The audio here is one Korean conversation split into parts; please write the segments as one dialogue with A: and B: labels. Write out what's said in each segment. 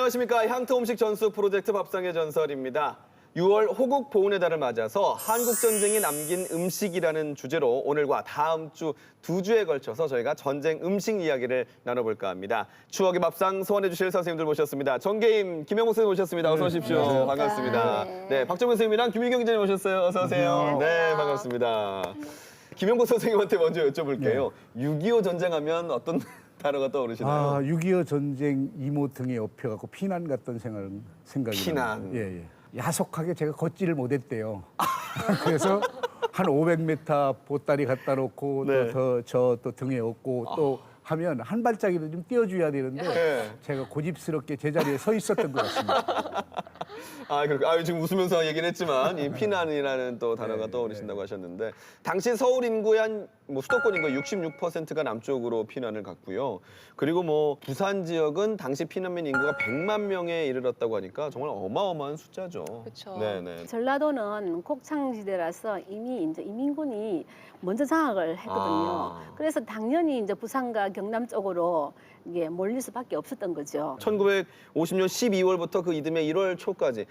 A: 안녕하십니까. 향토음식 전수 프로젝트 밥상의 전설입니다. 6월 호국 보훈의 달을 맞아서 한국전쟁이 남긴 음식이라는 주제로 오늘과 다음 주 2주에 걸쳐서 저희가 전쟁 음식 이야기를 나눠볼까 합니다. 추억의 밥상 소환해 주실 선생님들 모셨습니다. 정계임, 김영목 선생님 모셨습니다. 어서 오십시오. 반갑습니다. 네, 박정근 선생님이랑 김유경 기자님 모셨어요. 어서 오세요. 네, 반갑습니다. 김영목 선생님한테 먼저 여쭤볼게요. 6.25 전쟁하면 어떤 단어가 떠오르시나요?
B: 6.25 전쟁 이모 등에 업혀갖고 피난 갔던 생각이
A: 피난.
B: 예. 야속하게 제가 걷지를 못했대요. 그래서 한 500m 보따리 갖다 놓고
A: 네.
B: 또 등에 업고 또 하면 한 발짝이라도 좀 띄워줘야 되는데
A: 네.
B: 제가 고집스럽게 제자리에 서 있었던 것 같습니다.
A: 지금 웃으면서 얘기를 했지만 이 피난이라는 또 단어가 떠오르신다고 하셨는데 당시 서울 인구의 한 수도권 인구의 66%가 남쪽으로 피난을 갔고요. 그리고 부산 지역은 당시 피난민 인구가 100만 명에 이르렀다고 하니까 정말 어마어마한 숫자죠.
C: 그렇죠.
A: 네네.
C: 전라도는 곡창지대라서 이미 이제 이민군이 먼저 장악을 했거든요. 그래서 당연히 이제 부산과 경남 쪽으로 이게 몰릴 수밖에 없었던 거죠.
A: 1950년 12월부터 그 이듬해 1월 초까지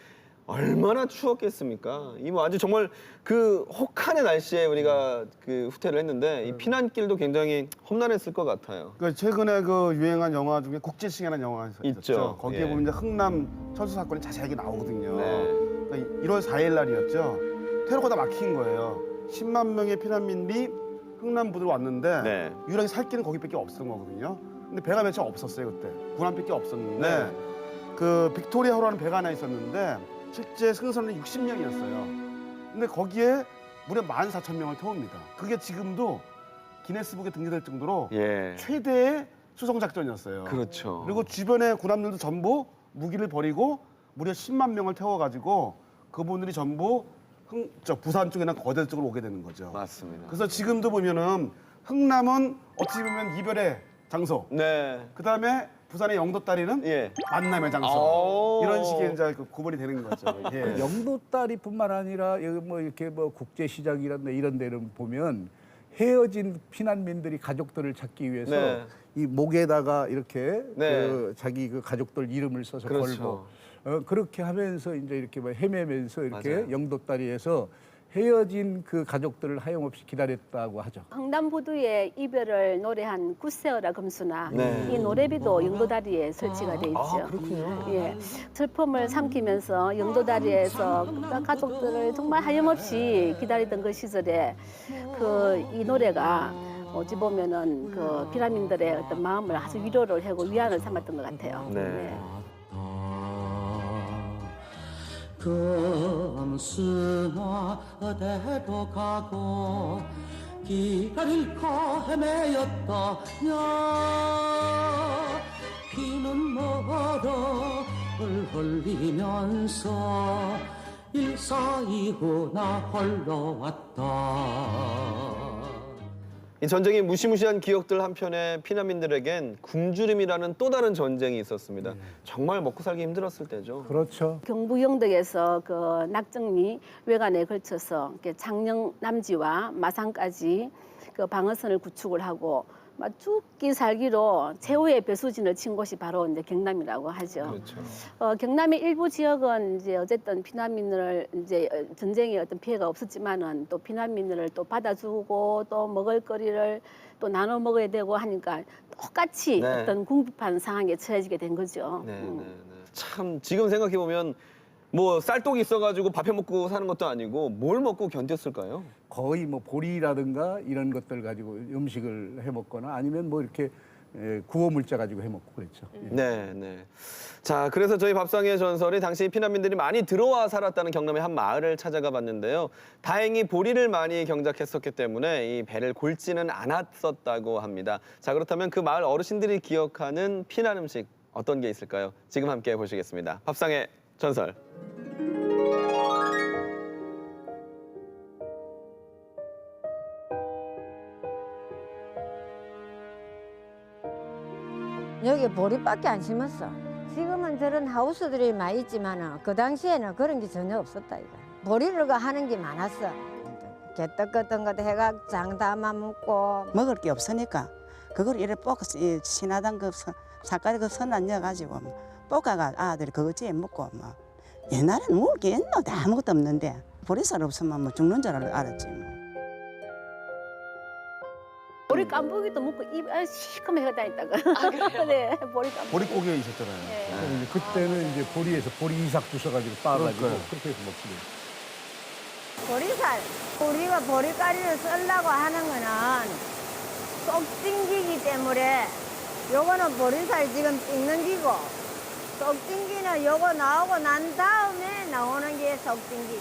A: 얼마나 추웠겠습니까? 이 아주 정말 그 혹한의 날씨에 우리가 그 후퇴를 했는데 이 피난길도 굉장히 험난했을 것 같아요.
D: 최근에 유행한 영화 중에 국지싱이라는 영화가
A: 있죠.
D: 있었죠. 거기에
A: 예.
D: 보면 이제 흥남 철수 사건이 자세하게 나오거든요.
A: 네.
D: 그러니까 1월 4일 날이었죠. 테러가 다 막힌 거예요. 10만 명의 피난민이 흥남부로 왔는데
A: 네.
D: 유일하게 살 길은 거기밖에 없었던 거거든요. 근데 배가 몇 차 없었어요 그때. 군함밖에 없었는데
A: 네.
D: 그 빅토리아호라는 배가 하나 있었는데 실제 승선은 60명이었어요. 근데 거기에 무려 14,000명을 태웁니다. 그게 지금도 기네스북에 등재될 정도로
A: 예.
D: 최대의 수송 작전이었어요.
A: 그렇죠.
D: 그리고 주변의 군함들도 전부 무기를 버리고 무려 10만 명을 태워가지고 그분들이 전부 부산 쪽이나 거제 쪽으로 오게 되는 거죠.
A: 맞습니다.
D: 그래서 지금도 보면은 흥남은 어찌 보면 이별의 장소.
A: 네.
D: 그다음에 부산의 영도다리는
A: 예.
D: 만남의 장소.
A: 오.
D: 이런 식의 이제 구분이 되는 거죠. 예.
B: 영도다리뿐만 아니라 여기 이렇게 국제시장이란데 이런 데를 보면 헤어진 피난민들이 가족들을 찾기 위해서
A: 네.
B: 이 목에다가 이렇게
A: 네.
B: 자기 가족들 이름을 써서
A: 그렇죠.
B: 걸고 그렇게 하면서 이제 이렇게 헤매면서 이렇게
A: 맞아요.
B: 영도다리에서 헤어진 그 가족들을 하염없이 기다렸다고 하죠.
C: 흥남부두의 이별을 노래한 굿세어라 금수나
A: 네.
C: 이 노래비도 영도다리에 설치가 돼 있죠.
A: 그렇군요.
C: 예, 슬픔을 삼키면서 영도다리에서 가족들을 정말 하염없이 기다리던 그 시절에 이 노래가 어찌 보면은 그 피난민들의 어떤 마음을 아주 위로를 하고 위안을 삼았던 것 같아요.
A: 네.
E: 금수나 어디로 가고 기다릴까 헤매였다냐 피는 멀어 흘리면서 일사이후 나 홀로 왔다.
A: 이 전쟁의 무시무시한 기억들 한편에 피난민들에겐 굶주림이라는 또 다른 전쟁이 있었습니다. 정말 먹고 살기 힘들었을 때죠.
B: 그렇죠.
C: 경부 영덕에서 그 낙정리 외관에 걸쳐서 이렇게 장령 남지와 마산까지 그 방어선을 구축을 하고 막 죽기 살기로 최후의 배수진을 친 곳이 바로 이제 경남이라고 하죠.
A: 그렇죠.
C: 경남의 일부 지역은 이제 어쨌든 피난민을 이제 전쟁에 어떤 피해가 없었지만은 또 피난민들을 또 받아주고 또 먹을거리를 또 나눠 먹어야 되고 하니까 똑같이
A: 네.
C: 어떤 궁핍한 상황에 처해지게 된 거죠.
A: 네. 참 지금 생각해 보면 쌀떡이 있어가지고 밥 해 먹고 사는 것도 아니고 뭘 먹고 견뎠을까요?
B: 거의 보리라든가 이런 것들 가지고 음식을 해 먹거나 아니면 이렇게 구워 물자 가지고 해 먹고 그랬죠. 예.
A: 네. 자, 그래서 저희 밥상의 전설이 당시 피난민들이 많이 들어와 살았다는 경남의 한 마을을 찾아가 봤는데요. 다행히 보리를 많이 경작했었기 때문에 이 배를 골지는 않았었다고 합니다. 자, 그렇다면 그 마을 어르신들이 기억하는 피난 음식 어떤 게 있을까요? 지금 함께 보시겠습니다. 밥상의 전설.
F: 여기 보리밖에 안 심었어. 지금은 저런 하우스들이 많이 있지만 그 당시에는 그런 게 전혀 없었다 이거. 보리를 하는 게 많았어. 개떡 같은 것도 해가 장 담아 먹고.
G: 먹을 게 없으니까 그걸 이래 볶아서 이 신화당 그 삿갓에 그 선 안 넣어가지고 볶아가 아들이 그거 찌 먹고 막 옛날에는 먹을 게 있노? 아무것도 없는데 보리쌀 없으면 뭐 죽는 줄 알았지 뭐.
C: 보리 깐부기도 먹고 입 시커멓게 다녔다가. 아, 그래요? 네, 보리 깐부기.
D: 보릿고개 있었잖아요.
B: 그래서 이제 그때는 이제 보리에서 보리 이삭 주워가지고 따가지고
D: 그러니까요.
B: 그렇게 해서 먹기도 해요.
F: 보리살, 우리가 보리가리를 쓰려고 하는 거는 쏙찡기기 때문에 요거는 보리살 지금 찍는 기고 쏙찡기는 요거 나오고 난 다음에 나오는 게 쏙찡기.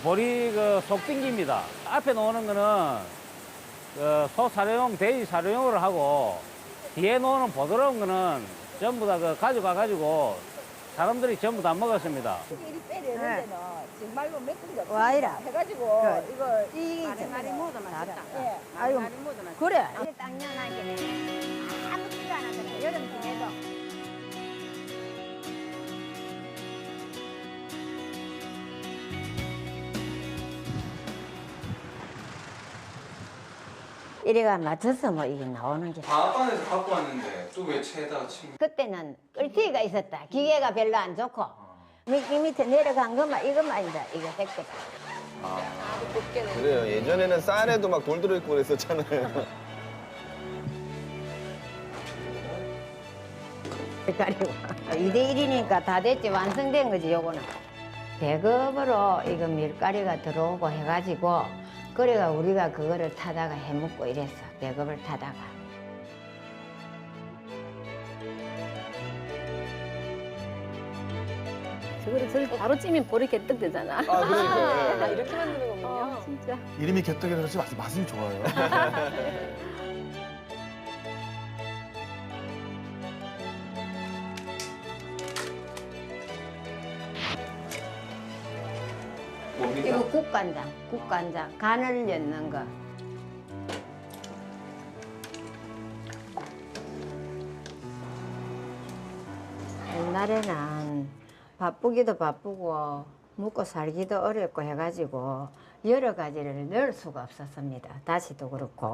H: 보리 그 속딩기입니다. 앞에 놓는 거는 소 사료용, 돼지 사료용으로 하고 뒤에 놓는 보드러운 거는 전부 다 그 가져가 가지고 사람들이 전부 다 먹었습니다.
F: 네. 와이라 해가지고 이거 이게
C: 마리 모두 맛있다.
F: 예. 아이고 그래. 당연하게 아무것도 안 하잖아. 여름 중에도. 이래가 맞춰서 뭐 이게 나오는 게.
I: 다방에서 갖고 왔는데 또 왜 채에다가 친
F: 그때는 끌티가 있었다. 기계가 별로 안 좋고. 미끼 밑에 내려간 것만 이것만 이제 이거 됐겠다.
A: 그래요. 예전에는 쌀에도 막 돌 들어있고 그랬었잖아요.
F: 가리고 2대1이니까 다 됐지. 완성된 거지 요거는. 대급으로 이거 밀가리가 들어오고 해가지고 그래가 우리가 그거를 타다가 해먹고 이랬어. 대급을 타다가.
C: 저거를 바로 찌면 보리 개떡 되잖아.
A: 아, 그러니까. 예.
C: 이렇게 만드는 거군요. 진짜.
D: 이름이 개떡이라서 그렇지 맛은 좋아요.
F: 이거 국간장, 간을 넣는 거. 옛날에는 바쁘기도 바쁘고 먹고 살기도 어렵고 해가지고 여러 가지를 넣을 수가 없었습니다. 다시도 그렇고.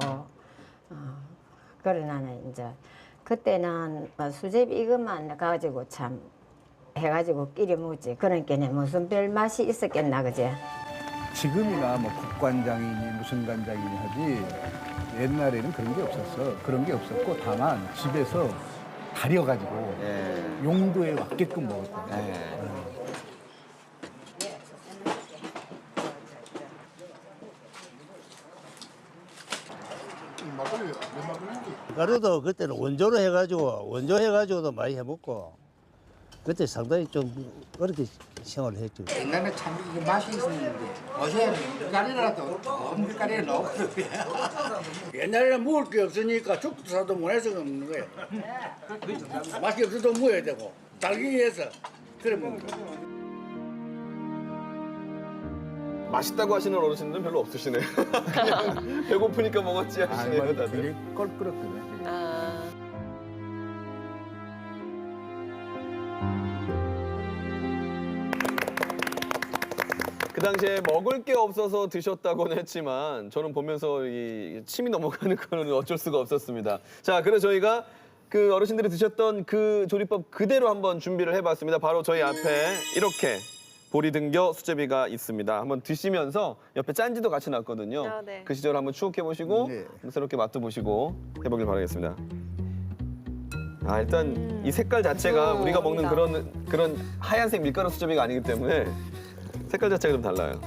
F: 그러나는 이제 그때는 뭐 수제비 이것만 가지고 참 해가지고 끼리 먹지. 그러니까 무슨 별 맛이 있었겠나 그제.
B: 지금이나 뭐 국간장이니 무슨 간장이니 하지 옛날에는 그런 게 없었어. 그런 게 없었고 다만 집에서 다려가지고
A: 예.
B: 용도에 맞게끔 먹었다.
A: 예.
J: 가루도 그때는 원조해가지고도 많이 해먹고 그때 상당히 좀 그렇게 생활을 했죠.
K: 옛날에 참 이게 맛이 있었는데 어제 밀가리라도 좋은 밀가리를 넣거든요.
J: 옛날에는 먹을 게 없으니까 죽도 사도 못해서 먹는 거예요. 맛이 없어도 먹어야 되고 달기 위해서 그래 먹는 거예요.
A: 맛있다고 하시는 어르신들은 별로 없으시네요. 그냥 배고프니까 먹었지 하시네요, 다들.
B: 되게 껄끄럽거든.
A: 그 당시에 먹을 게 없어서 드셨다고는 했지만 저는 보면서 이 침이 넘어가는 거는 어쩔 수가 없었습니다. 자, 그래서 저희가 그 어르신들이 드셨던 그 조리법 그대로 한번 준비를 해봤습니다. 바로 저희 앞에 이렇게 보리등교 수제비가 있습니다. 한번 드시면서 옆에 짠지도 같이 놨거든요.
L: 아, 네.
A: 그 시절 한번 추억해보시고
B: 네.
A: 새롭게 맛도 보시고 해보길 바라겠습니다. 아, 일단 이 색깔 자체가 우리가 먹는 그런 하얀색 밀가루 수제비가 아니기 때문에 색깔 자체가 좀 달라요.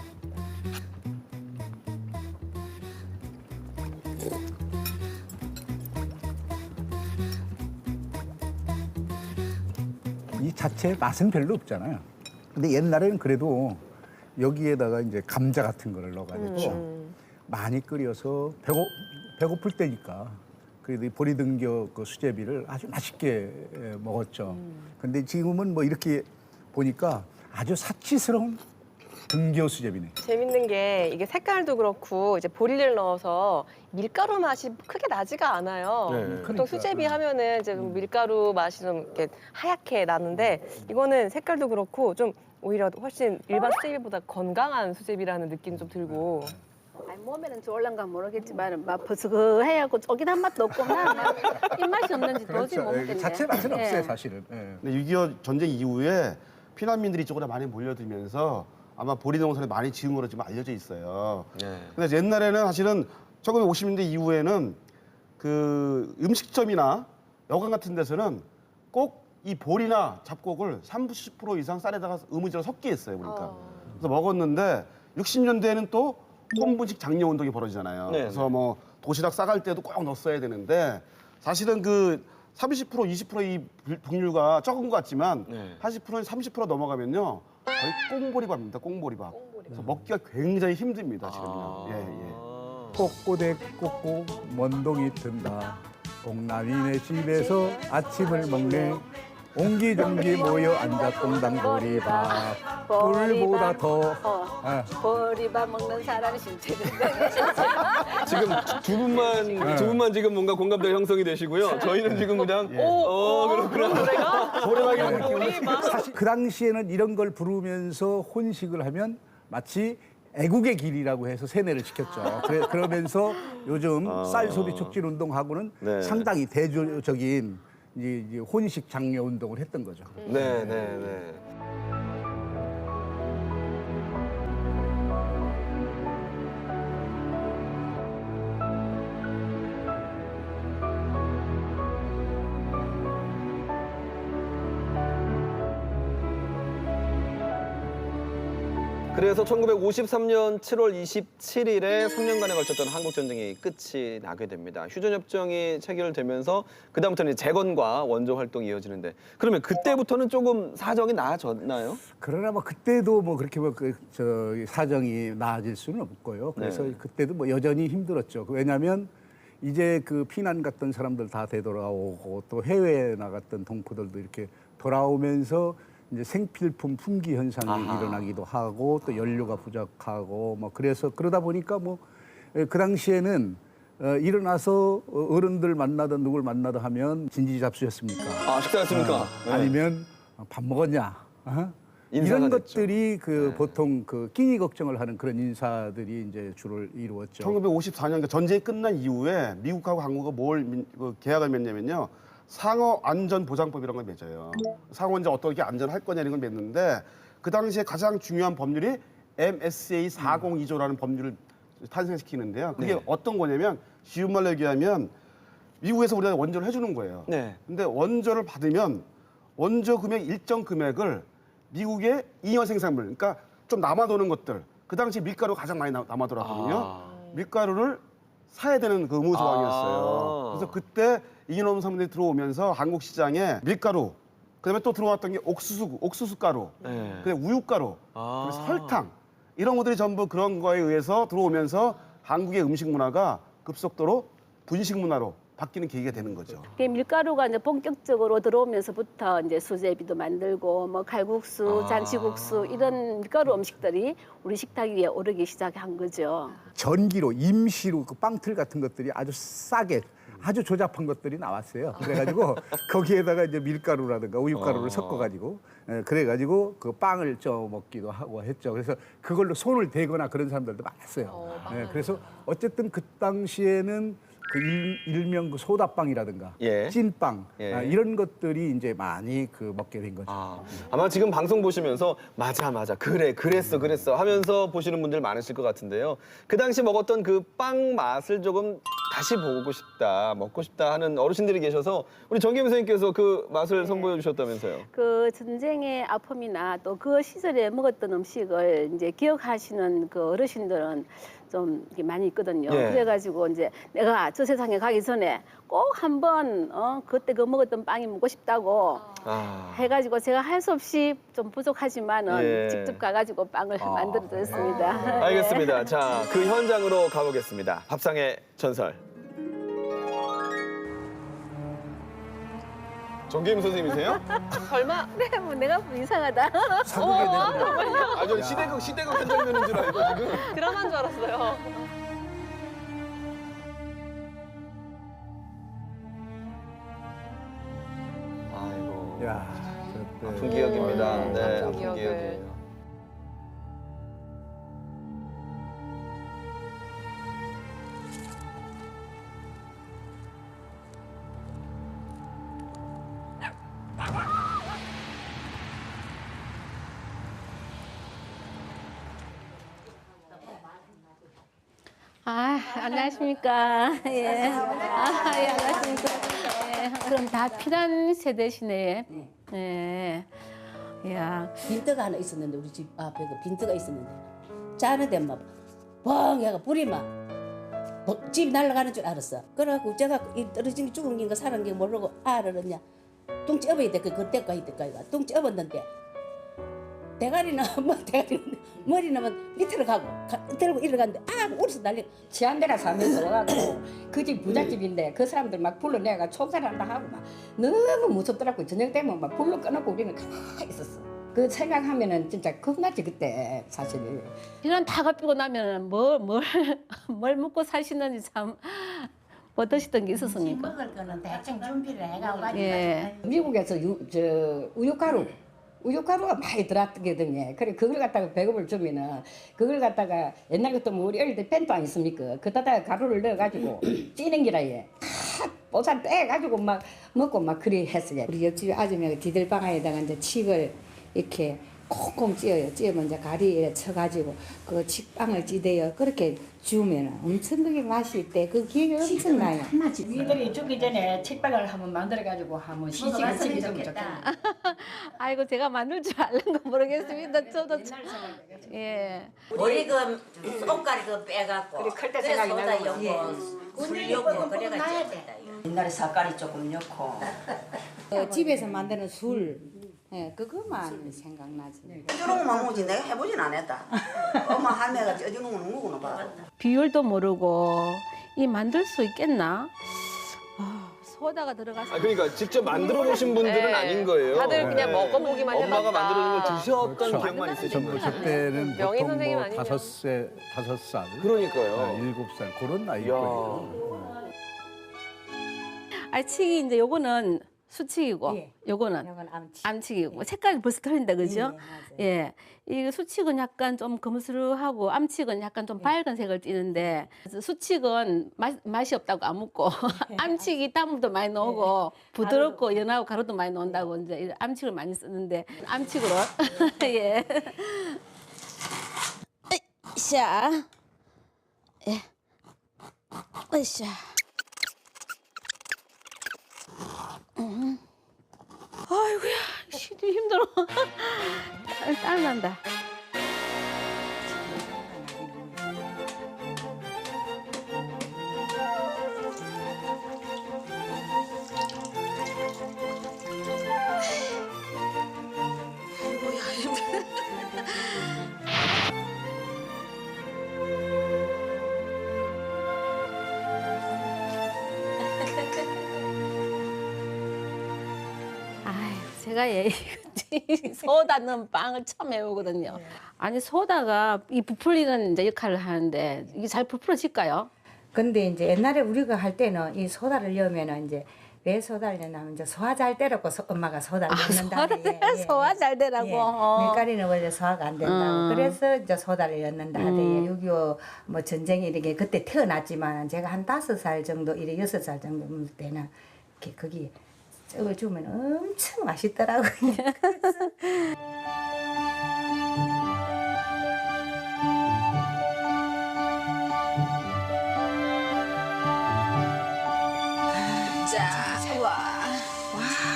B: 이 자체의 맛은 별로 없잖아요. 근데 옛날에는 그래도 여기에다가 이제 감자 같은 거를 넣어가지고 많이 끓여서 배고플 때니까 그래도 이 보리등교 그 수제비를 아주 맛있게 먹었죠. 근데 지금은 뭐 이렇게 보니까 아주 사치스러운 등교 수제비네.
L: 재밌는 게 이게 색깔도 그렇고 이제 보리를 넣어서 밀가루 맛이 크게 나지가 않아요.
A: 네.
L: 보통
B: 그러니까.
L: 수제비 하면은 이제 밀가루 맛이 좀 이렇게 하얗게 나는데 이거는 색깔도 그렇고 좀 오히려 훨씬 일반 수제비보다 건강한 수제비라는 느낌이 좀 들고
C: 아니, 몸에는 좋을란가 모르겠지만 막 버스그해갖고 쪼깃한 맛도 없고 나 입맛이 없는지 도저히 못 먹겠네.
B: 자체 맛은
C: 예.
B: 없어요, 사실은. 예.
D: 근데 6.25 전쟁 이후에 피난민들이 이쪽으로 많이 몰려들면서 아마 보리농사를 많이 지은 걸로 지금 알려져 있어요. 근데 옛날에는 사실은 1950년대 이후에는 그 음식점이나 여관 같은 데서는 꼭 이 보리나 잡곡을 30% 이상 쌀에다가 우무지로 섞게 했어요, 그러니까. 그래서 먹었는데 60년대에는 또 혼분식 장려 운동이 벌어지잖아요.
A: 네,
D: 그래서 뭐 도시락 싸갈 때도 꼭 넣었어야 되는데 사실은 그 30% 20%이 분류가 적은 것 같지만 80%는 30% 넘어가면요 거의 꽁보리밥입니다. 꽁보리밥. 그래서 먹기가 굉장히 힘듭니다 지금요. 예, 예.
B: 꼬꼬대 꼬꼬 먼동이 튼다. 봉남이네 집에서 아침을 먹네. 옹기종기 모여 앉아 꽁당보리밥. 꿀보다 더.
C: 보리밥 먹는 사람이 신체인데.
A: 지금 두 분만 지금 뭔가 공감대가 형성이 되시고요. 저희는 지금 그냥 그렇구나.
L: 보리밥.
B: 사실 그 당시에는 이런 걸 부르면서 혼식을 하면 마치 애국의 길이라고 해서 세뇌를 시켰죠. 그러면서 요즘 쌀 소비 촉진 운동하고는
A: 네.
B: 상당히 대조적인 이제 혼식 장려 운동을 했던 거죠.
A: 네, 네, 네. 그래서 1953년 7월 27일에 3년간에 걸쳤던 한국전쟁이 끝이 나게 됩니다. 휴전협정이 체결되면서 그다음부터는 재건과 원조 활동이 이어지는데 그러면 그때부터는 조금 사정이 나아졌나요?
B: 그러나 뭐 그때도 뭐 그렇게 사정이 나아질 수는 없고요. 그래서 그때도 뭐 여전히 힘들었죠. 왜냐하면 이제 그 피난 갔던 사람들 다 되돌아오고 또 해외에 나갔던 동포들도 이렇게 돌아오면서 이제 생필품 품귀 현상이 일어나기도 하고 또 연료가 부족하고 뭐 그래서 그러다 보니까 뭐 그 당시에는 일어나서 어른들 만나든 누굴 만나든 하면 진지잡수였습니까?
A: 아, 식사했습니까?
B: 아니면 밥 먹었냐?
A: 인사가
B: 이런
A: 됐죠.
B: 것들이 보통 그 끼니 걱정을 하는 그런 인사들이 이제 주를 이루었죠.
D: 1954년 그러니까 전쟁이 끝난 이후에 미국하고 한국은 계약을 맺냐면요. 상어 안전 보장법이라는 걸 맺어요. 상어 이제 어떻게 안전할 거냐 이런 걸 맺는데 그 당시에 가장 중요한 법률이 MSA 402조라는 법률을 탄생시키는데요. 그게 어떤 거냐면 쉬운 말로 얘기하면 미국에서 우리가 원조를 해주는 거예요. 근데 원조를 받으면 원조 금액 일정 금액을 미국의 잉여 생산물, 그러니까 좀 남아도는 것들, 그 당시 밀가루 가장 많이 남아돌았거든요. 밀가루를 사야 되는 그 의무 조항이었어요. 그래서 그때 잉여농 사람들이 들어오면서 한국 시장에 밀가루, 그다음에 또 들어왔던 게 옥수수 가루, 그다음에 우유가루, 그리고 설탕 이런 것들이 전부 그런 거에 의해서 들어오면서 한국의 음식 문화가 급속도로 분식 문화로 바뀌는 계기가 되는 거죠.
C: 밀가루가 이제 본격적으로 들어오면서부터 이제 수제비도 만들고 뭐 칼국수, 잔치국수 이런 밀가루 음식들이 우리 식탁 위에 오르기 시작한 거죠.
B: 전기로 임시로 그 빵틀 같은 것들이 아주 싸게 아주 조잡한 것들이 나왔어요. 그래가지고 거기에다가 이제 밀가루라든가 우유가루를 섞어가지고 그래가지고 그 빵을 쪄 먹기도 하고 했죠. 그래서 그걸로 손을 대거나 그런 사람들도 많았어요. 그래서 어쨌든 그 당시에는 그 일명 그 소다빵이라든가 찐빵 이런 것들이 이제 많이 그 먹게 된 거죠.
A: 아마 지금 방송 보시면서 맞아 그랬어 하면서 보시는 분들 많으실 것 같은데요. 그 당시 먹었던 그 빵 맛을 조금 다시 보고 싶다, 먹고 싶다 하는 어르신들이 계셔서 우리 정계임 선생님께서 그 맛을 선보여 주셨다면서요.
C: 그 전쟁의 아픔이나 또 그 시절에 먹었던 음식을 이제 기억하시는 그 어르신들은 좀 많이 있거든요. 그래가지고 이제 내가 저 세상에 가기 전에 꼭 한번 그때 그 먹었던 빵이 먹고 싶다고 해가지고 제가 할 수 없이 좀 부족하지만은 직접 가가지고 빵을 만들어 드렸습니다.
A: 알겠습니다. 자, 그 현장으로 가보겠습니다. 밥상의 전설. 정계임 선생님이세요?
L: 설마?
C: 네, 뭐 내가 뭐 이상하다.
B: 사극에
A: 아, 저 시대극 한 장면인 줄 알고 지금.
L: 드라마인 줄 알았어요.
A: 아이고.
B: 야,
A: 아픈 기억입니다. 네,
L: 아픈
A: 아픈
L: 기억을.
A: 기억이에요.
C: 안녕하십니까. 예. 예, 안녕하십니까. 예. 그럼 다 피난 세대시네. 예. 야.
M: 빈트가 하나 있었는데 우리 집 앞에 그 빈트가 있었는데 짜는데 막뻥 해가 불이 막 집 날아가는 줄 알았어. 그래갖고 제가 이 떨어진 게 죽은 게인가 사는 게 모르고 알았냐. 똥 ጨ어야 돼. 그때까지 똥 ጨ었는데 대가리는 머리는 밑으로 가고 들고 이리로 가는데 울어서 난리.
F: 지한대라 사면서 와가지고 그 집 부잣집인데 그 사람들 막 불러내가 총살한다 하고 막 너무 무섭더라고. 저녁 되면 막 불러 꺼놓고 우리는 가만히 있었어. 그 생각하면은 진짜 겁나지 그때 사실.
C: 피난 다 갚이고 나면 뭘 먹고 사시는지 참 어떠시던 게 있었습니까?
F: 먹을 거는 대충 준비를 해가지고.
C: 예.
F: 미국에서 우유가루가 많이 들어왔거든요. 그래 그걸 갖다가 배급을 주면은 그걸 갖다가 옛날 같으면 우리 어릴 때 팬도 안 있습니까? 그다가 가루를 넣어가지고 찌는 기라 얘. 보살 떼가지고 막 먹고 막 그리 했어요. 우리 옆집 아줌마가 디들방아에다가 이제 칡을 이렇게 콩콩 찧어요. 찧으면 이제 가리에 쳐가지고 그 칡빵을 찌대요. 그렇게 주면은 엄청 그게 맛이 있대. 그 기억이 엄청나요. 니들이 죽기 전에 칡빵을 한번 만들어가지고 한번 시식을 시켜주면 좋겠다.
C: 아이고 제가 만들 줄 아는 거 모르겠습니다. 저도 예.
M: 머리 그 손가락 그 빼갖고
F: 클때
M: 그래서
F: 생각이
M: 소다
F: 나고.
M: 엮고 술 엮고 그래가지고
F: 옛날에 삭가리 조금 넣고 집에서 만드는 술 그것만 생각나지.
M: 쪄주는 거 먹지 내가 해보진 않았다. 엄마 할매가 쪄주는 거 누구나 봐.
C: 비율도 모르고 이 만들 수 있겠나? 소다가 들어가서.
A: 그러니까 직접 만들어 보신 분들은 아닌 거예요.
L: 다들 그냥 먹어보기만 해봤다.
A: 엄마가 만들어준 걸 드셨던
B: 그렇죠.
A: 기억만 있으신 거죠.
B: 그때는
L: 명인
B: 보통
L: 선생님
B: 뭐
L: 아니면.
B: 5살,
A: 그러니까요.
B: 7살 그런 나이일
A: 이야.
B: 거예요.
C: 칡이 이제 요거는 수칡이고
F: 예.
C: 요거는
F: 이건 암치.
C: 암칡이고 색깔이 벌써 틀린다 그죠?
F: 예,
C: 이 수칡은 약간 좀 검수하고 암칡은 약간 좀 밝은 색을 띠는데 수칡은 맛이 없다고 안 먹고 암칡이 땀도 많이 나오고 부드럽고 연하고 가루도 많이 나온다고 이제 암칡을 많이 쓰는데 암칡으로 예. 으쌰 예. 으쌰 아이고야, 시기 힘들어. 땀 난다.
M: 아이고야 힘들어.
C: 제가 소다 넣은 빵을 처음 해보거든요. 아니 소다가 이 부풀리는 이제 역할을 하는데 이게 잘 부풀어질까요?
F: 근데 이제 옛날에 우리가 할 때는 이 소다를 넣으면은 이제 왜 소다를 넣냐면 이제 소화 잘 되라고 엄마가 소다를 넣는다.
C: 소화 잘 되라고.
F: 밀가루는 원래 소화가 안 된다고. 그래서 이제 소다를 넣는다 하대요. 6.25 뭐 전쟁이 이렇게 그때 태어났지만 제가 한 5살 정도, 이래 6살 정도 때는 이렇게 거기 쪄을 주면 엄청 맛있더라고요.
M: 자, 와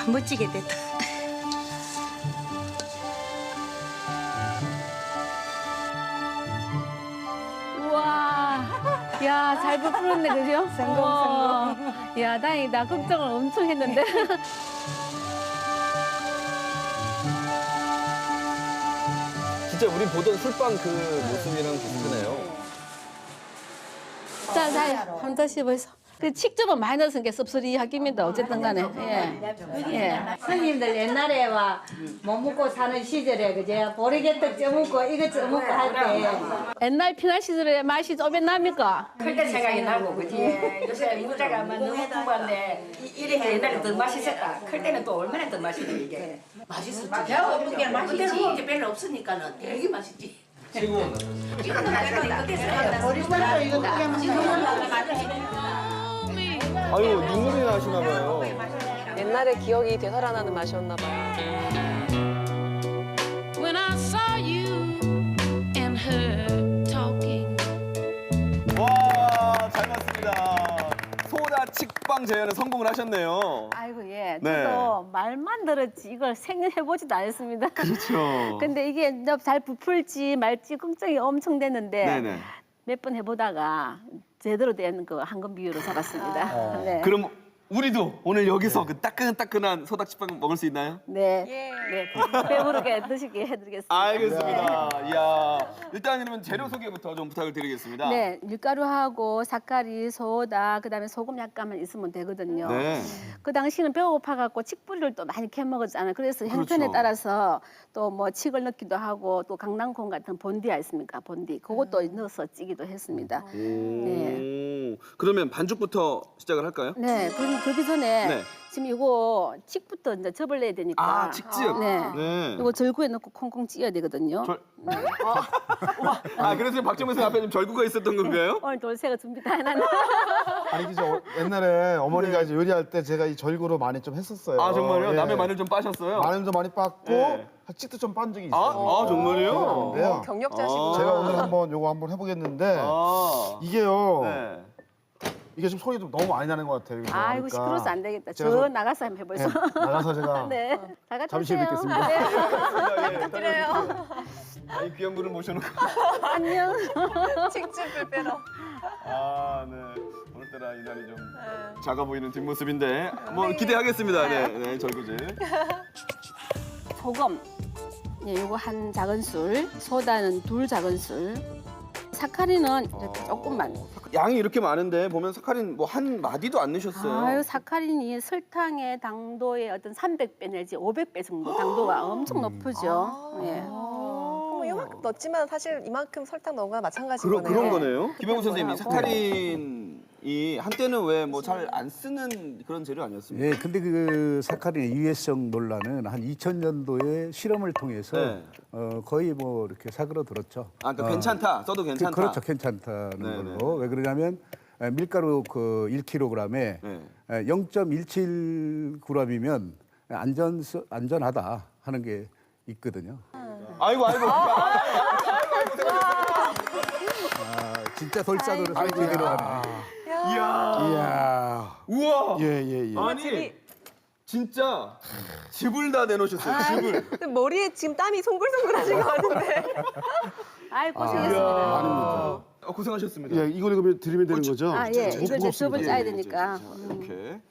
F: 멋지게 됐다.
C: 우와, 야, 잘 부풀었네, 그죠?
F: 성공.
C: 야, 다행이다. 걱정을 엄청 했는데.
A: 진짜 우리 보던 술빵 그 모습이랑 비슷하네요.
C: 자, 한 잔씩 해서. 그 칡즙은 많이 넣어서 게 씁쓸이하기입니다. 어쨌든 간에. 예.
F: 스님들 옛날에 와 못 먹고 사는 시절에 그제 보리개떡 쪄먹고 이거 쪄먹고 할 때
C: 옛날 피난 시절의 맛이 좀 납니까?
F: 그때 생각이 나고 그지. 요새 이거다가 아마 너무 궁금한데 이래 옛날에 더 맛있었다. 클 때는 또 얼마나 더 맛있지 이게.
M: 맛있었지. 내가 없는 게 맛있지. 그때는 먹은 게 별로 없으니까는 되게 맛있지.
I: 지금은
M: 이거는 별로
F: 보리쌀도 이거 크게
A: 아유, 눈물이 나시나 봐요.
L: 옛날의 기억이 되살아나는 맛이었나 봐요.
E: When I saw you and her talking.
A: 와. 현장 재현에 성공을 하셨네요.
C: 아이고 예.
A: 네.
C: 저도 말만 들었지 이걸 생각해보지도 않았습니다.
A: 그렇죠.
C: 근데 이게 잘 부풀지 말지 걱정이 엄청 됐는데
A: 네네.
C: 몇 번 해보다가 제대로 된 그 황금 비율을 잡았습니다. 네.
A: 그럼 우리도 오늘 여기서 그 따끈따끈한 소닭집빵 먹을 수 있나요?
C: 네.
L: 예.
C: 네. 배부르게 드시게 해드리겠습니다.
A: 알겠습니다. 이야. 일단 그러면 재료 소개부터 좀 부탁을 드리겠습니다.
C: 네, 밀가루하고 삭가리, 소다, 그다음에 소금 약간만 있으면 되거든요.
A: 네.
C: 그 당시는 배고파갖고 칡뿌리를 또 많이 캐먹었잖아요. 그래서 형편에
A: 그렇죠.
C: 따라서 또 뭐 칡을 넣기도 하고 또 강낭콩 같은 본디 있습니까? 본디 그것도 넣어서 찌기도 했습니다. 네.
A: 그러면 반죽부터 시작을 할까요?
C: 네, 그러기 전에
A: 네.
C: 지금 이거 칡부터 이제 접을 내야 되니까.
A: 아, 칡즙.
C: 네.
A: 네.
C: 이거 절구에 넣고 콩콩 찌어야 되거든요.
A: 아, 그래서 박정민 선생 앞에 좀 절구가 있었던 건가요?
C: 오늘 돌쇠가 준비 다 해놨네.
D: 아니 그죠 옛날에 어머니가 이제 요리할 때 제가 이 절구로 많이 좀 했었어요.
A: 아, 정말요?
D: 예.
A: 남의 마늘 좀 빠셨어요?
D: 마늘도 많이 빻고
A: 네.
D: 찌도 좀 빻은 적이
A: 아,
D: 있어요.
A: 아, 정말요?
D: 네.
L: 경력자시구나.
D: 제가 오늘 한번 요거 한번 해보겠는데
A: 아.
D: 이게요.
A: 네.
D: 이게 좀 소리 좀 너무 많이 나는 것 같아요. 이거
C: 아이고
D: 하니까.
C: 시끄러워서 안 되겠다.
D: 제가
C: 저
D: 좀-
C: 나가서 한번 해보세요.
D: 네, 나가서 제가
C: 네. 다 같이
D: 잠시
C: 하세요.
D: 뵙겠습니다.
C: 네.
L: 부탁드려요.
A: 이 귀한 분을 모셔놓고.
C: 안녕.
L: 칡즙을 빼러.
A: 아, 네. 오늘따라 이 날이 좀 작아 보이는 뒷모습인데 뭐 기대하겠습니다. 네, 네, 절구질.
C: 소금. 예, 요거 한 작은술. 소다는 2 작은술. 사카린은 이렇게 조금만.
A: 양이 이렇게 많은데 보면 사카린 뭐 한 마디도 안 넣으셨어요.
C: 아유, 사카린이 설탕의 당도의 어떤 300배 내지 500배 정도 당도가 엄청 높으죠. 예.
L: 뭐 이만큼 넣었지만 사실 이만큼 설탕 넣은 거나 마찬가지인 거네요.
A: 그런 거네요. 김영우 선생님, 이
C: 하고.
A: 사카린이 한때는 왜 뭐 잘 안 쓰는 그런 재료 아니었습니까?
B: 예, 근데 그 사카린의 유해성 논란은 한 2000년도에 실험을 통해서
A: 네.
B: 거의 뭐 이렇게 사그러들었죠.
A: 아, 그러니까 괜찮다. 써도 괜찮다.
B: 그렇죠, 괜찮다는
A: 네,
B: 걸로. 왜 그러냐면 밀가루 그 1kg에
A: 네.
B: 0.17g이면 안전하다 하는 게 있거든요.
A: 아이고.
B: 진짜 돌사도를 제대로 하네.
D: 이야.
A: 우와.
D: 예.
A: 아니 진짜 즙을 다 내놓으셨어요. 즙을.
L: 머리에 지금 땀이 송글송글하신 것 같은데.
C: 아이 고생했습니다.
D: 아닙니다.
A: 고생하셨습니다.
D: 예, 이걸 그러면 드리면 되는 거죠?
C: 아, 예. 이거 이제 즙을 짜야 되니까.
A: 이렇게.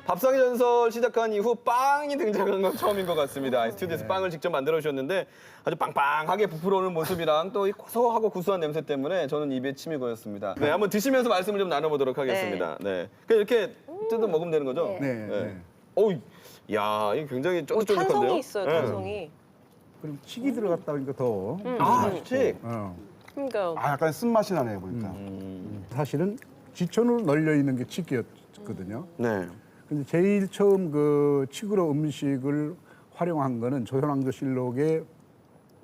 A: 밥상의 전설 시작한 이후 빵이 등장한 건 처음인 것 같습니다. 스튜디오에서 빵을 직접 만들어 주셨는데 아주 빵빵하게 부풀어 오는 모습이랑 또 이 고소하고 구수한 냄새 때문에 저는 입에 침이 고였습니다. 네, 한번 드시면서 말씀을 좀 나눠보도록 하겠습니다. 네, 그냥 이렇게 뜯어 먹으면 되는 거죠?
B: 네.
A: 어우, 야, 이게 굉장히 쫀득쫀득한데요?
L: 탄성이 있어요,
A: 네.
L: 탄성이.
B: 그럼 칡이 들어갔다 보니까 더.
A: 아, 칡.
L: 그러니까
D: 아, 약간 쓴맛이 나네요, 보니까.
B: 사실은 지천으로 널려 있는 게 칡이었거든요.
A: 네.
B: 근데 제일 처음 그 칡으로 음식을 활용한 거는 조선왕조실록에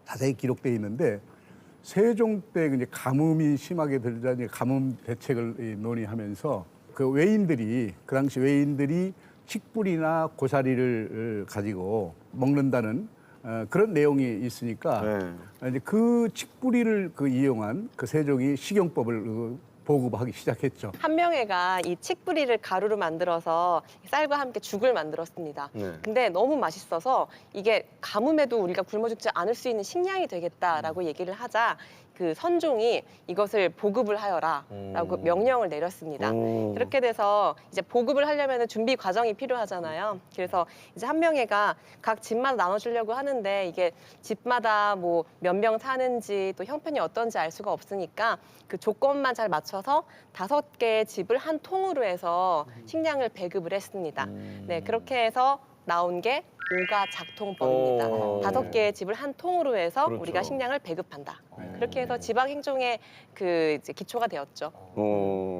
B: 자세히 기록돼 있는데 세종 때 이제 가뭄이 심하게 들자 이제 가뭄 대책을 논의하면서 그 외인들이 그 당시 외인들이 칡뿌리나 고사리를 가지고 먹는다는 그런 내용이 있으니까 이제 그 칡뿌리를 이용한 그 세종이 식용법을 보급하기 시작했죠.
L: 한명회가 이 칡뿌리를 가루로 만들어서 쌀과 함께 죽을 만들었습니다.
A: 네.
L: 근데 너무 맛있어서 이게 가뭄에도 우리가 굶어 죽지 않을 수 있는 식량이 되겠다라고 얘기를 하자 그 선종이 이것을 보급을 하여라라고 명령을 내렸습니다. 그렇게 돼서 이제 보급을 하려면 준비 과정이 필요하잖아요. 그래서 이제 한명회가 각 집마다 나눠주려고 하는데 이게 집마다 뭐 몇 명 사는지 또 형편이 어떤지 알 수가 없으니까 그 조건만 잘 맞춰서 5개의 집을 한 통으로 해서 식량을 배급을 했습니다. 네, 그렇게 해서 나온 게 오가 작통법입니다.
A: 오.
L: 5개의 집을 한 통으로 해서
A: 그렇죠.
L: 우리가 식량을 배급한다. 그렇게 해서 지방 행정의 그 이제 기초가 되었죠.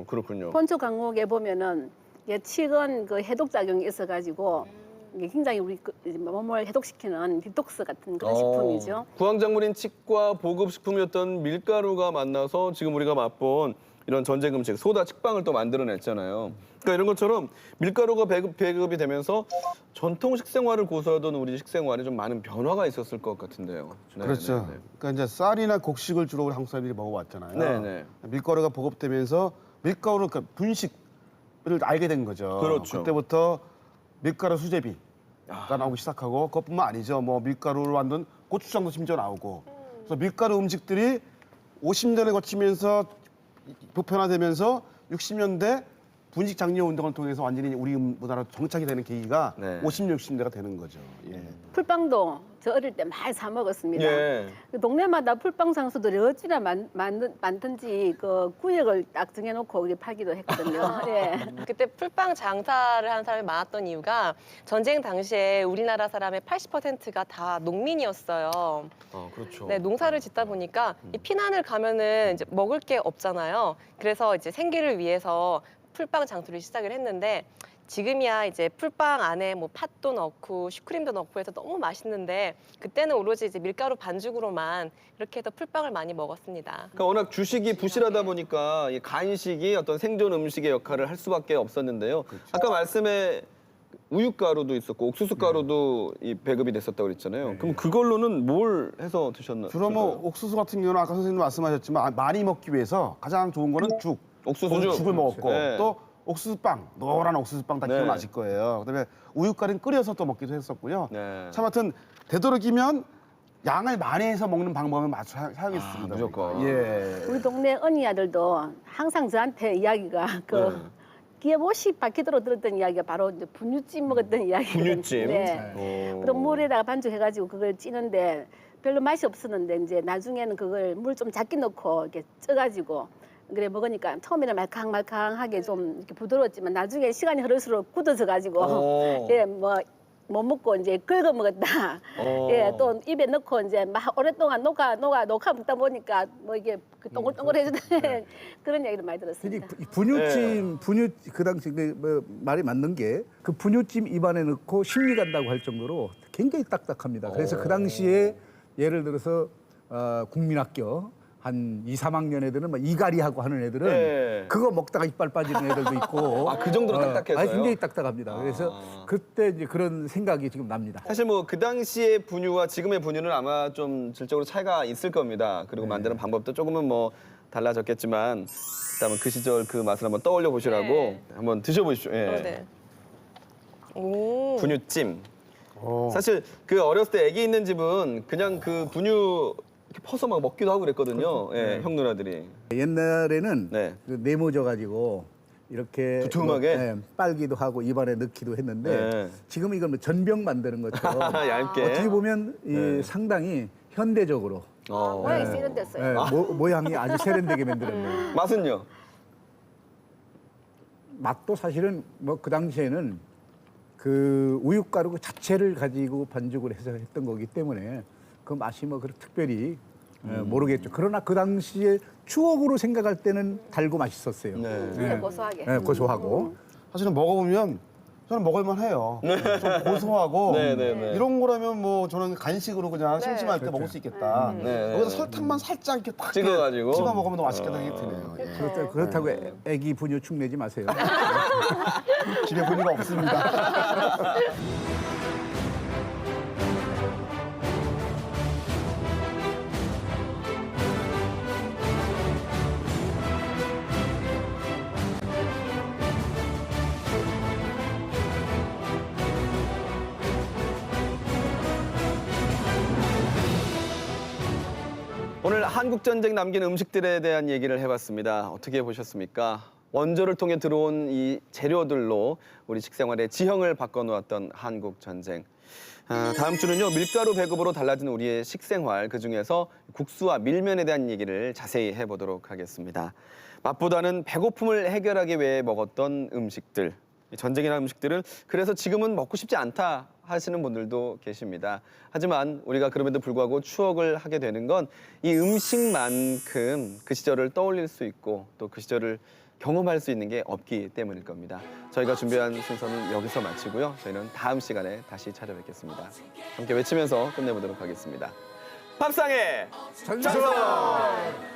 A: 그렇군요.
C: 본초 강목에 보면은 이게 칡은 그 해독 작용이 있어가지고 이게 굉장히 우리 몸을 해독시키는 디톡스 같은 그런 식품이죠.
A: 구황작물인 칡과 보급 식품이었던 밀가루가 만나서 지금 우리가 맛본 이런 전쟁 음식, 소다, 칡빵을 또 만들어냈잖아요. 그러니까 이런 것처럼 밀가루가 배급이 되면서 전통 식생활을 고수하던 우리 식생활에 좀 많은 변화가 있었을 것 같은데요. 네,
D: 그렇죠.
A: 네, 네.
D: 그러니까 이제 쌀이나 곡식을 주로 우리 한국 사람들이 먹어왔잖아요.
A: 네, 네.
D: 밀가루가 보급되면서 밀가루 그러니까 분식을 알게 된 거죠.
A: 그렇죠.
D: 그때부터 밀가루 수제비가 나오기 시작하고 그것뿐만 아니죠. 뭐 밀가루를 만든 고추장도 심지어 나오고. 그래서 밀가루 음식들이 50년에 거치면서 보편화되면서 60년대 분식 장려 운동을 통해서 완전히 우리 문화로 정착이 되는 계기가
A: 네.
D: 50, 60년대가 되는 거죠. 예.
C: 풀빵도 저 어릴 때 많이 사 먹었습니다.
A: 예.
C: 그 동네마다 풀빵 장수들이 어찌나 많든지 그 구역을 딱 정해놓고 우리 팔기도 했거든요. 예.
L: 그때 풀빵 장사를 하는 사람이 많았던 이유가 전쟁 당시에 우리나라 사람의 80%가 다 농민이었어요.
A: 그렇죠.
L: 네, 농사를 짓다 보니까 이 피난을 가면은 이제 먹을 게 없잖아요. 그래서 이제 생계를 위해서 풀빵 장수를 시작을 했는데 지금이야 이제 풀빵 안에 뭐 팥도 넣고 슈크림도 넣고 해서 너무 맛있는데 그때는 오로지 이제 밀가루 반죽으로만 이렇게 해서 풀빵을 많이 먹었습니다.
A: 그러니까 워낙 주식이 부실하다 보니까 이 간식이 어떤 생존 음식의 역할을 할 수밖에 없었는데요. 아까 말씀에 우유가루도 있었고 옥수수가루도 이 배급이 됐었다고 그랬잖아요. 그럼 그걸로는 뭘 해서 드셨나요?
D: 주로 뭐 옥수수 같은 경우는 아까 선생님 말씀하셨지만 많이 먹기 위해서 가장 좋은 거는 죽.
A: 옥수수죽.
D: 죽을 먹었고
A: 네.
D: 또 옥수수빵, 노란 옥수수빵 다
A: 네.
D: 기억나실 거예요. 그다음에 우유가루는 끓여서 또 먹기도 했었고요.
A: 네.
D: 참 하여튼 되도록이면 양을 많이 해서 먹는 방법을 사용했습니다.
A: 무조건.
D: 예.
C: 우리 동네 언니 아들도 항상 저한테 이야기가 그 기어보시 바퀴도로 들었던 이야기가 바로 이제 분유찜 먹었던 이야기거든요.
A: 분유찜?
C: 네. 그럼 물에다가 반죽해가지고 그걸 찌는데 별로 맛이 없었는데 이제 나중에는 그걸 물 좀 작게 넣고 이렇게 쪄가지고 그래 먹으니까 처음에는 말캉말캉하게 좀 이렇게 부드러웠지만 나중에 시간이 흐를수록 굳어져가지고 예 뭐 못 먹고 이제 긁어 먹었다. 예 또 입에 넣고 이제 막 오랫동안 녹아 먹다 보니까 뭐 이게 그 동글동글해지는 그런 얘기를 많이 들었습니다.
B: 분유찜 그 당시 뭐 말이 맞는 게 그 분유찜 입안에 넣고 심리 간다고 할 정도로 굉장히 딱딱합니다. 그래서 그 당시에 예를 들어서 국민학교 한 2, 3학년 애들은 막 이갈이하고 하는 애들은
A: 네.
B: 그거 먹다가 이빨 빠지는 애들도 있고.
A: 그 정도로 딱딱해서요?
B: 굉장히 딱딱합니다. 그래서 그때 이제 그런 생각이 지금 납니다.
A: 사실 뭐 그 당시의 분유와 지금의 분유는 아마 좀 질적으로 차이가 있을 겁니다. 그리고 만드는 방법도 조금은 뭐 달라졌겠지만 일단은 그 시절 그 맛을 한번 떠올려 보시라고 한번 드셔보십시오. 예.
L: 네. 오.
A: 분유찜. 사실 그 어렸을 때 아기 있는 집은 그냥 그 분유 이렇게 퍼서 막 먹기도 하고 그랬거든요. 예, 형 누나들이.
B: 옛날에는
A: 네.
B: 그 네모져 가지고 이렇게
A: 두툼하게?
B: 뭐, 빨기도 하고 입안에 넣기도 했는데
A: 네.
B: 지금 이건 뭐 전병 만드는 것처럼
A: 얇게.
B: 어떻게 보면 이 상당히 현대적으로
C: 모양이 세련됐어요.
B: 모양이 아주 세련되게 만들었네요.
A: 맛은요?
B: 맛도 사실은 뭐 그 당시에는 그 우유가루 그 자체를 가지고 반죽을 해서 했던 거기 때문에 그 맛이 뭐 그렇게 특별히 모르겠죠. 그러나 그 당시에 추억으로 생각할 때는 달고 맛있었어요.
C: 진짜 고소하게.
B: 네, 고소하고.
D: 사실은 먹어보면 저는 먹을만 해요. 좀 고소하고 이런 거라면 뭐 저는 간식으로 그냥 심심할 때 먹을 수 있겠다. 여기서 설탕만 살짝 이렇게 딱
A: 찍어가지고.
D: 찍어 먹으면 더 맛있겠다 생각이 드네요. 예.
B: 그렇다고 애기 분유 축 내지 마세요.
D: 집에 분유가 없습니다.
A: 오늘 한국전쟁 남긴 음식들에 대한 얘기를 해봤습니다. 어떻게 보셨습니까? 원조를 통해 들어온 이 재료들로 우리 식생활의 지형을 바꿔놓았던 한국전쟁. 다음 주는요, 밀가루 배급으로 달라진 우리의 식생활, 그중에서 국수와 밀면에 대한 얘기를 자세히 해보도록 하겠습니다. 맛보다는 배고픔을 해결하기 위해 먹었던 음식들. 전쟁이나 음식들을 그래서 지금은 먹고 싶지 않다 하시는 분들도 계십니다. 하지만 우리가 그럼에도 불구하고 추억을 하게 되는 건 이 음식만큼 그 시절을 떠올릴 수 있고 또 그 시절을 경험할 수 있는 게 없기 때문일 겁니다. 저희가 준비한 순서는 여기서 마치고요. 저희는 다음 시간에 다시 찾아뵙겠습니다. 함께 외치면서 끝내보도록 하겠습니다. 밥상의 전설!